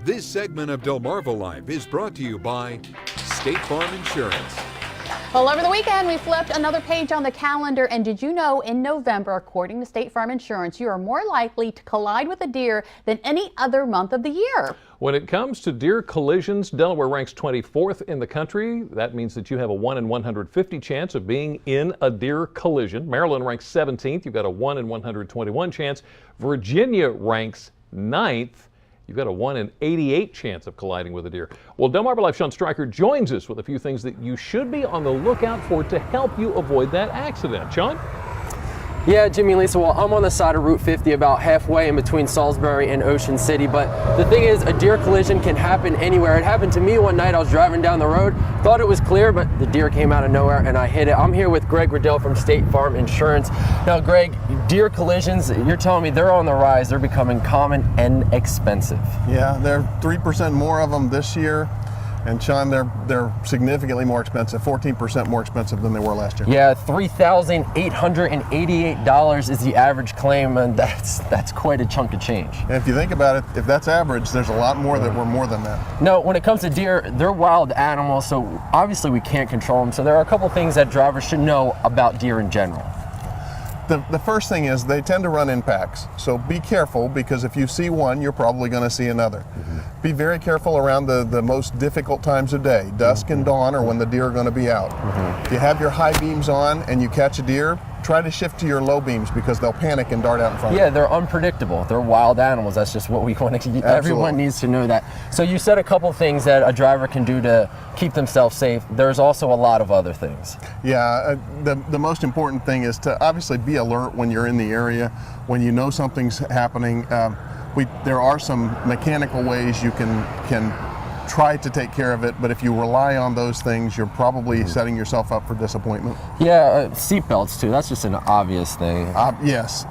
This segment of Delmarva Life is brought to you by State Farm Insurance. Well, over the weekend, we flipped another page on the calendar, and did you know in November, according to State Farm Insurance, you are more likely to collide with a deer than any other month of the year? When it comes to deer collisions, Delaware ranks 24th in the country. That means that you have a 1 in 150 chance of being in a deer collision. Maryland ranks 17th. You've got a 1 in 121 chance. Virginia ranks 9th. You've got a 1 in 88 chance of colliding with a deer. Well, Delmarva Life Sean Stryker joins us with a few things that you should be on the lookout for to help you avoid that accident. Sean? Yeah, Jimmy and Lisa, well, I'm on the side of Route 50 about halfway in between Salisbury and Ocean City, but the thing is, a deer collision can happen anywhere. It happened to me one night. I was driving down the road, thought it was clear, but the deer came out of nowhere and I hit it. I'm here with Greg Reddell from State Farm Insurance. Now, Greg, deer collisions, you're telling me they're on the rise. They're becoming common and expensive. Yeah, there are 3% more of them this year. And Sean, they're significantly more expensive, 14% more expensive than they were last year. Yeah, $3,888 is the average claim, and that's quite a chunk of change. And if you think about it, if that's average, there's a lot more that were more than that. No, when it comes to deer, they're wild animals, so obviously we can't control them. So there are a couple things that drivers should know about deer in general. The first thing is they tend to run in packs. So be careful, because if you see one, you're probably going to see another. Be very careful around the most difficult times of day. Dusk and dawn are when the deer are going to be out. If you have your high beams on and you catch a deer, try to shift to your low beams because they'll panic and dart out in front of you. Yeah, they're unpredictable. They're wild animals. That's just what we want to. Everyone needs to know that. So you said a couple things that a driver can do to keep themselves safe. There's also a lot of other things. Yeah, the most important thing is to obviously be alert when you're in the area, when you know something's happening. There are some mechanical ways you can try to take care of it, but if you rely on those things, you're probably setting yourself up for disappointment. Yeah, seat belts too. That's just an obvious thing. Yes,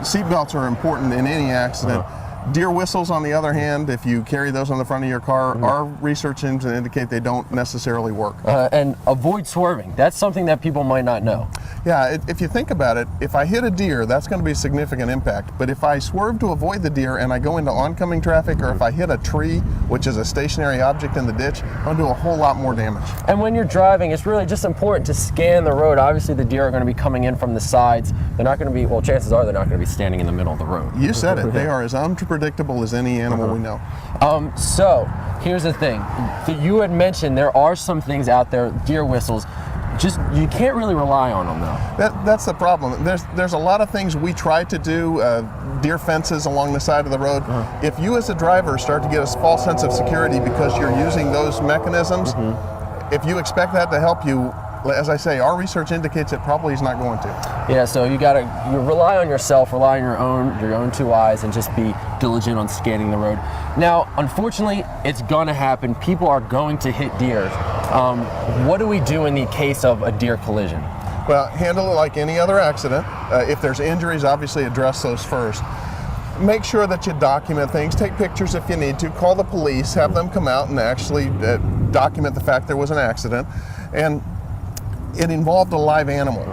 seat belts are important in any accident. Deer whistles, on the other hand, if you carry those on the front of your car, our research seems to indicate they don't necessarily work. And avoid swerving. That's something that people might not know. Yeah, if you think about it, if I hit a deer, that's going to be a significant impact. But if I swerve to avoid the deer and I go into oncoming traffic, or if I hit a tree, which is a stationary object in the ditch, I'll do a whole lot more damage. And when you're driving, it's really just important to scan the road. Obviously, the deer are going to be coming in from the sides. They're not going to be, well, chances are they're not going to be standing in the middle of the road. You said it. They are as unpredictable as any animal we know. So here's the thing. You had mentioned there are some things out there, deer whistles, just you can't really rely on them though. That's the problem. There's a lot of things we try to do, deer fences along the side of the road. If you as a driver start to get a false sense of security because you're using those mechanisms, if you expect that to help you, as I say, our research indicates it probably is not going to. Yeah, so you rely on yourself, rely on your own two eyes, and just be diligent on scanning the road. Now, unfortunately, it's gonna happen. People are going to hit deer. What do we do in the case of a deer collision? Well, handle it like any other accident. If there's injuries, obviously address those first. Make sure that you document things. Take pictures if you need to. Call the police, have them come out and actually document the fact there was an accident. And it involved a live animal.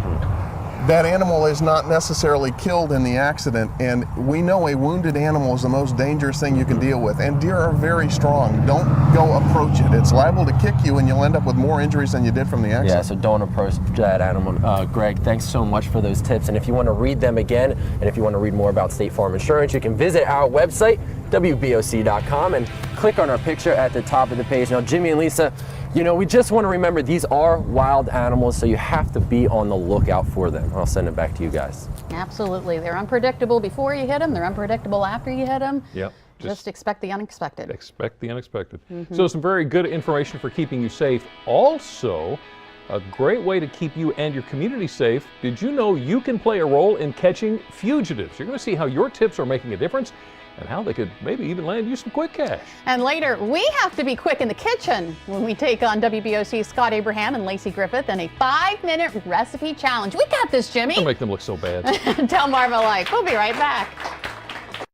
That animal is not necessarily killed in the accident, and we know a wounded animal is the most dangerous thing you can deal with, and deer are very strong. Don't go approach it. It's liable to kick you and you'll end up with more injuries than you did from the accident. Yeah, so don't approach that animal. Greg, thanks so much for those tips, and if you want to read them again, and if you want to read more about State Farm Insurance, you can visit our website, WBOC.com, and click on our picture at the top of the page. Now, Jimmy and Lisa, we just want to remember these are wild animals, so you have to be on the lookout for them. I'll send it back to you guys. Absolutely. They're unpredictable before you hit them. They're unpredictable after you hit them. Yep. Just expect the unexpected. Expect the unexpected. So some very good information for keeping you safe. Also, a great way to keep you and your community safe. Did you know you can play a role in catching fugitives? You're going to see how your tips are making a difference and how they could maybe even land you some quick cash. And later, we have to be quick in the kitchen when we take on WBOC's Scott Abraham and Lacey Griffith in a 5-minute recipe challenge. We got this, Jimmy. Don't make them look so bad. Delmarva Life. We'll be right back.